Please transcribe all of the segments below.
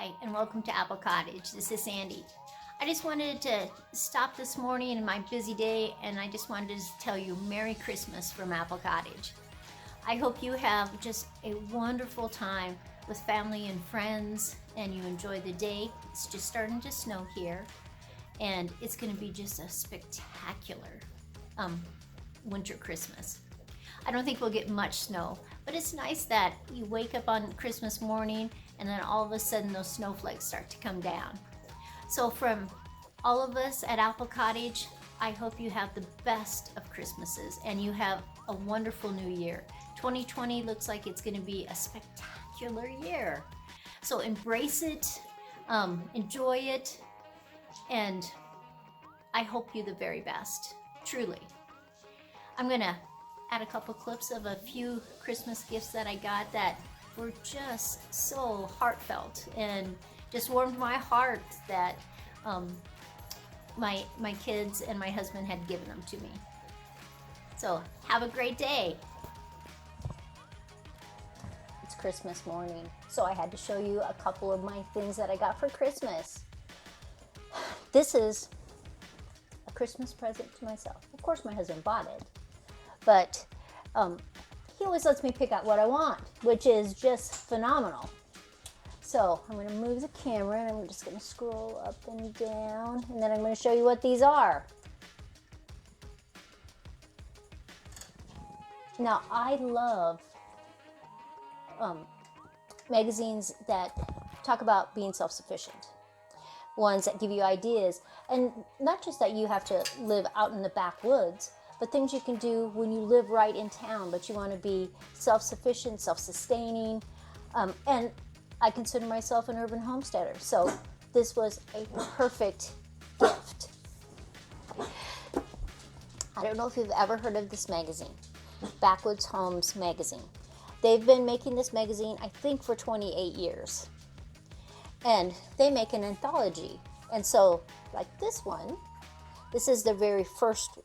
Hi, and welcome to Apple Cottage. This is Sandy. I just wanted to stop this morning in my busy day, and I just wanted to tell you Merry Christmas from Apple Cottage. I hope you have just a wonderful time with family and friends, and you enjoy the day. It's just starting to snow here, and it's going to be just a spectacular winter Christmas. I don't think we'll get much snow, but it's nice that you wake up on Christmas morning and then all of a sudden those snowflakes start to come down. So from all of us at Apple Cottage, I hope you have the best of Christmases and you have a wonderful new year. 2020 looks like it's going to be a spectacular year. So embrace it, enjoy it, and I hope you the very best, truly. I'm going to add a couple clips of a few Christmas gifts that I got that were just so heartfelt and just warmed my heart that my kids and my husband had given them to me. So have a great day. It's Christmas morning, so I had to show you a couple of my things that I got for Christmas. This is a Christmas present to myself. Of course my husband bought it, but he always lets me pick out what I want, which is just phenomenal. So I'm going to move the camera and I'm just going to scroll up and down, and then I'm going to show you what these are. Now I love magazines that talk about being self-sufficient, ones that give you ideas, and not just that you have to live out in the backwoods, but things you can do when you live right in town, but you want to be self-sufficient, self-sustaining, and I consider myself an urban homesteader, so this was a perfect gift. I don't know if you've ever heard of this magazine, Backwoods Homes Magazine. They've been making this magazine, I think, for 28 years, and they make an anthology, and so like this one, this is the very first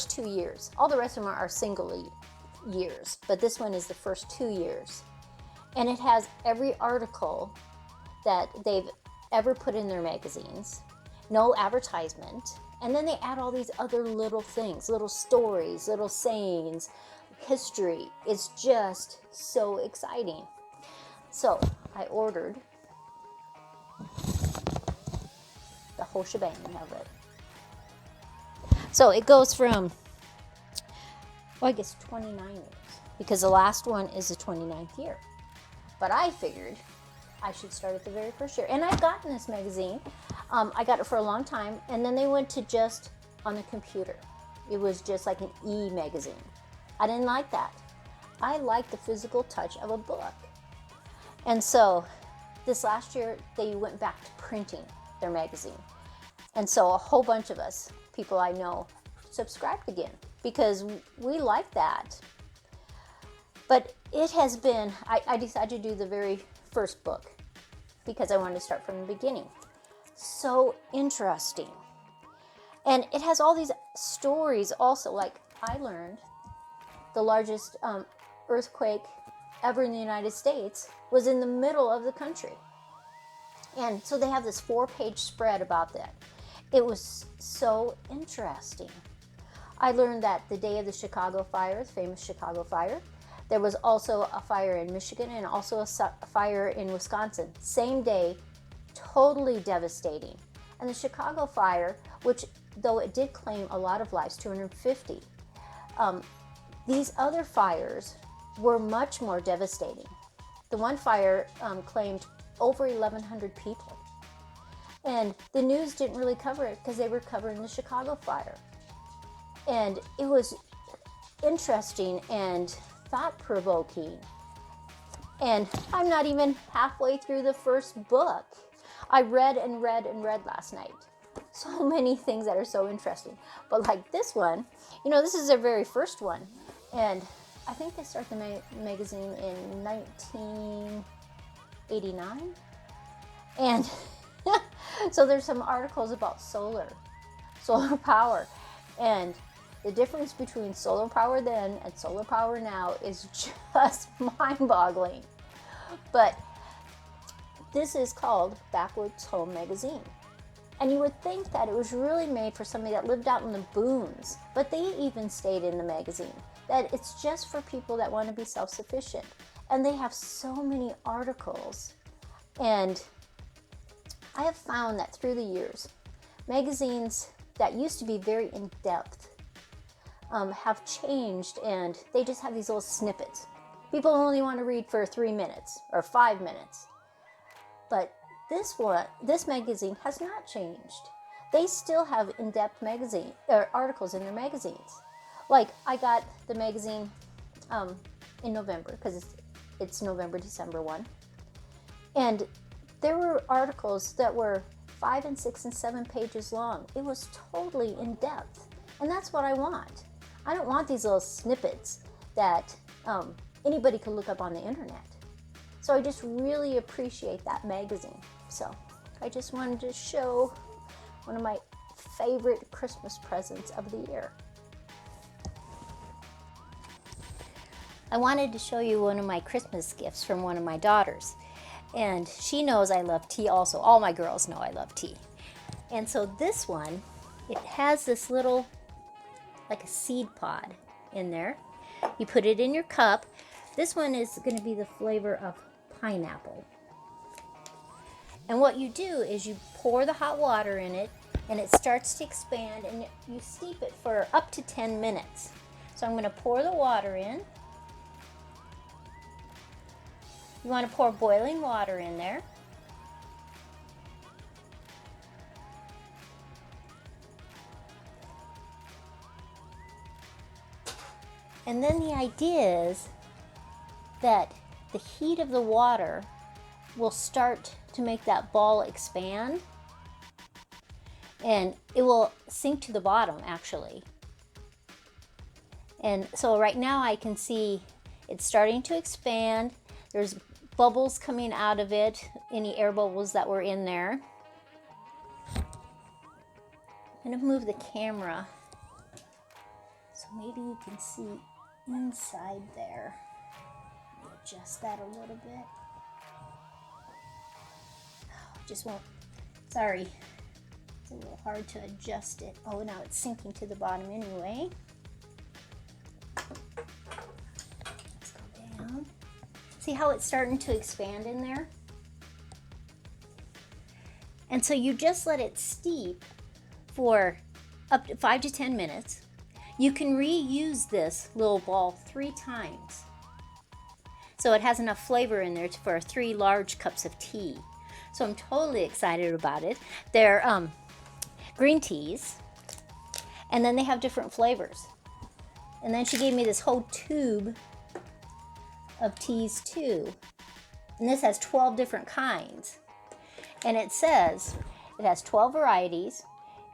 2 years. All the rest of them are single years, but this one is the first 2 years. And it has every article that they've ever put in their magazines, no advertisement. And then they add all these other little things, little stories, little sayings, history. It's just so exciting. So I ordered the whole shebang of it. So it goes from, well, I guess 29 years, because the last one is the 29th year. But I figured I should start at the very first year. And I've gotten this magazine. I got it for a long time, and then they went to just on the computer. It was just like an e-magazine. I didn't like that. I like the physical touch of a book. And so this last year, they went back to printing their magazine. And so a whole bunch of us, people I know, subscribed again because we like that. But it has been, I decided to do the very first book because I wanted to start from the beginning. So interesting. And it has all these stories also, like I learned the largest earthquake ever in the United States was in the middle of the country. And so they have this 4-page spread about that. It was so interesting. I learned that the day of the Chicago fire, the famous Chicago fire, there was also a fire in Michigan and also a fire in Wisconsin. Same day, totally devastating. And the Chicago fire, which though it did claim a lot of lives, 250, these other fires were much more devastating. The one fire claimed over 1,100 people. And the news didn't really cover it because they were covering the Chicago fire. And it was interesting and thought-provoking. And I'm not even halfway through the first book. I read and read and read last night. So many things that are so interesting. But like this one, you know, this is their very first one. And I think they started the magazine in 1989. And so there's some articles about solar power, and the difference between solar power then and solar power now is just mind-boggling. But this is called Backwoods Home Magazine. And you would think that it was really made for somebody that lived out in the boons, but they even stayed in the magazine. That it's just for people that want to be self-sufficient. And they have so many articles. And I have found that through the years, magazines that used to be very in-depth have changed, and they just have these little snippets. People only want to read for 3 minutes or 5 minutes. But this magazine has not changed. They still have in-depth magazine or articles in their magazines. Like I got the magazine in November because it's November, December 1. And there were articles that were 5 and 6 and 7 pages long. It was totally in-depth. And that's what I want. I don't want these little snippets that anybody could look up on the internet. So I just really appreciate that magazine. So I just wanted to show one of my favorite Christmas presents of the year. I wanted to show you one of my Christmas gifts from one of my daughters. And she knows I love tea also. All my girls know I love tea. And so this one, it has this little, like a seed pod in there. You put it in your cup. This one is going to be the flavor of pineapple. And what you do is you pour the hot water in it, and it starts to expand, and you steep it for up to 10 minutes. So I'm going to pour the water in. You want to pour boiling water in there. And then the idea is that the heat of the water will start to make that ball expand, and it will sink to the bottom actually. And so right now I can see it's starting to expand. There's bubbles coming out of it, any air bubbles that were in there. I'm going to move the camera so maybe you can see inside there. Adjust that a little bit. Just won't, sorry, it's a little hard to adjust it. Oh, now it's sinking to the bottom anyway. Let's go down. See how it's starting to expand in there? And so you just let it steep for up to 5 to 10 minutes. You can reuse this little ball 3 times. So it has enough flavor in there for 3 large cups of tea. So I'm totally excited about it. They're green teas, and then they have different flavors. And then she gave me this whole tube of teas too. And this has 12 different kinds. And it says it has 12 varieties.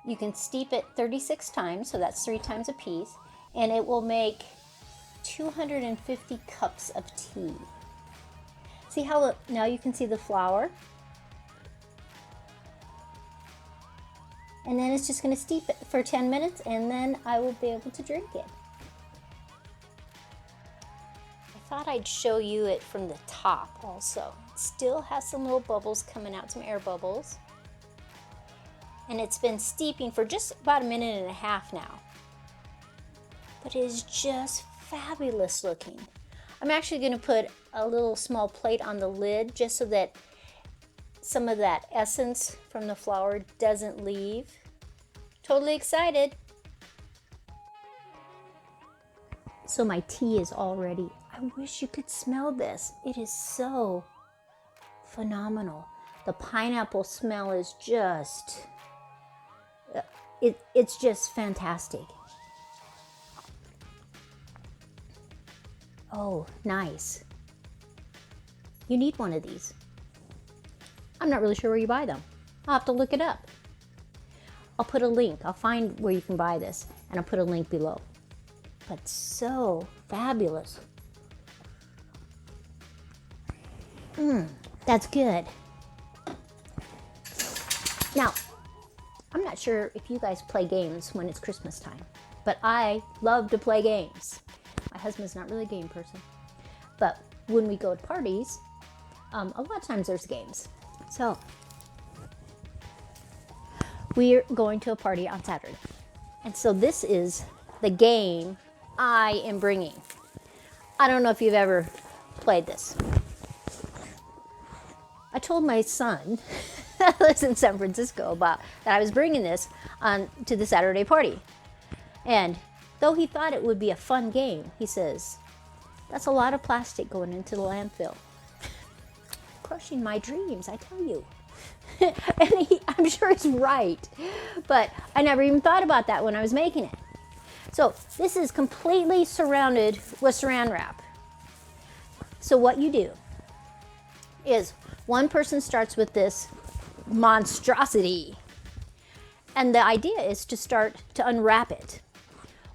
You can steep it 36 times, so that's 3 times a piece, and it will make 250 cups of tea. See how now you can see the flower? And then it's just going to steep it for 10 minutes, and then I will be able to drink it. I thought I'd show you it from the top also. It still has some little bubbles coming out, some air bubbles. And it's been steeping for just about 1.5 minutes now. But it is just fabulous looking. I'm actually going to put a little small plate on the lid just so that some of that essence from the flower doesn't leave. Totally excited. So my tea is all ready. I wish you could smell this. It is so phenomenal. The pineapple smell is just, it's just fantastic. Oh, nice. You need one of these. I'm not really sure where you buy them. I'll have to look it up. I'll put a link. I'll find where you can buy this, and I'll put a link below. But so fabulous. That's good. Now, I'm not sure if you guys play games when it's Christmas time, but I love to play games. My husband's not really a game person, but when we go to parties, a lot of times there's games. So, we're going to a party on Saturday. And so this is the game I am bringing. I don't know if you've ever played this. I told my son, that lives in San Francisco, about that I was bringing this to the Saturday party. And though he thought it would be a fun game, he says, that's a lot of plastic going into the landfill. Crushing my dreams, I tell you. And I'm sure he's right. But I never even thought about that when I was making it. So this is completely surrounded with saran wrap. So what you do is one person starts with this monstrosity. And the idea is to start to unwrap it,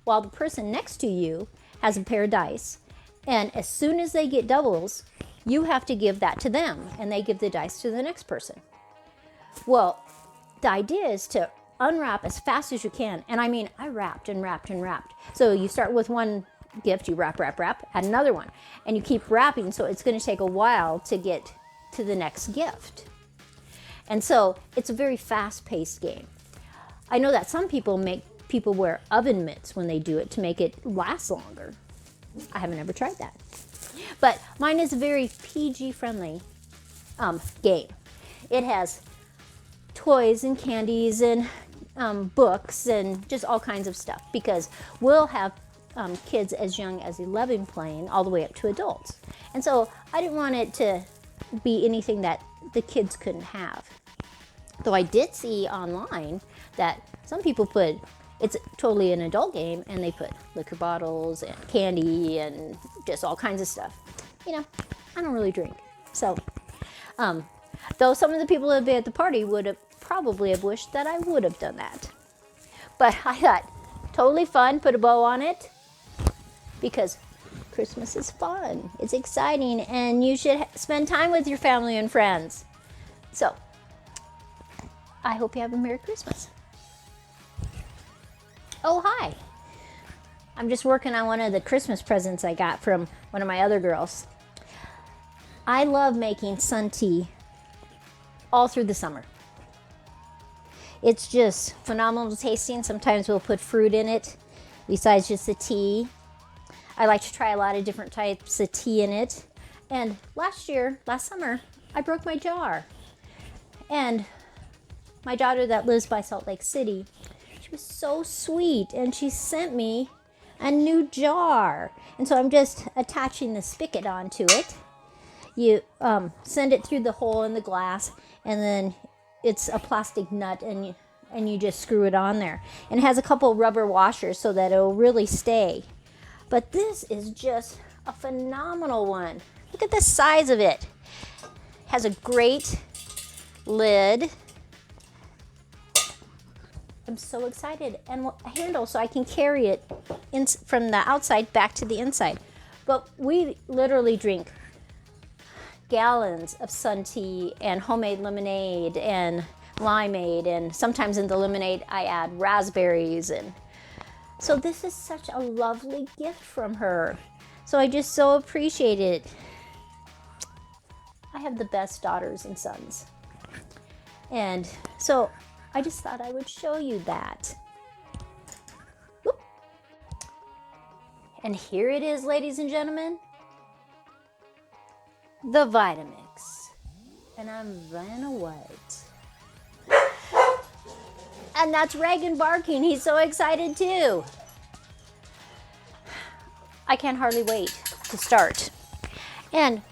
while the person next to you has a pair of dice. And as soon as they get doubles, you have to give that to them, and they give the dice to the next person. Well, the idea is to unwrap as fast as you can. And I mean, I wrapped and wrapped and wrapped. So you start with one gift, you wrap, wrap, wrap, add another one. And you keep wrapping, so it's going to take a while to get to the next gift. And so it's a very fast-paced game. I know that some people wear oven mitts when they do it to make it last longer. I haven't ever tried that. But mine is a very PG-friendly game. It has toys and candies and books and just all kinds of stuff, because we'll have kids as young as 11 playing all the way up to adults. And so I didn't want it to be anything that the kids couldn't have. Though I did see online that some people it's totally an adult game, and they put liquor bottles and candy and just all kinds of stuff. You know, I don't really drink. So, though some of the people that would be at the party would have probably have wished that I would have done that. But I thought, totally fun, put a bow on it, because Christmas is fun. It's exciting, and you should spend time with your family and friends. So, I hope you have a Merry Christmas. Oh, hi. I'm just working on one of the Christmas presents I got from one of my other girls. I love making sun tea all through the summer. It's just phenomenal tasting. Sometimes we'll put fruit in it besides just the tea. I like to try a lot of different types of tea in it. And last summer, I broke my jar. And my daughter that lives by Salt Lake City, she was so sweet, and she sent me a new jar. And so I'm just attaching the spigot onto it. You send it through the hole in the glass, and then it's a plastic nut, and you just screw it on there. And it has a couple rubber washers so that it'll really stay. But this is just a phenomenal one. Look at the size of it. It has a great lid. I'm so excited. And a handle so I can carry it from the outside back to the inside. But we literally drink gallons of sun tea and homemade lemonade and limeade, and sometimes in the lemonade I add raspberries. And so this is such a lovely gift from her. So I just so appreciate it. I have the best daughters and sons. And so I just thought I would show you that. Whoop. And here it is, ladies and gentlemen. The Vitamix. And I'm Vanna White. And that's Reagan barking. He's so excited too. I can hardly wait to start. And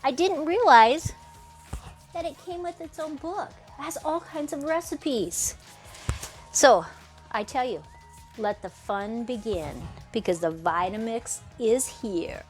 I didn't realize that it came with its own book. It has all kinds of recipes. So I tell you, let the fun begin, because the Vitamix is here.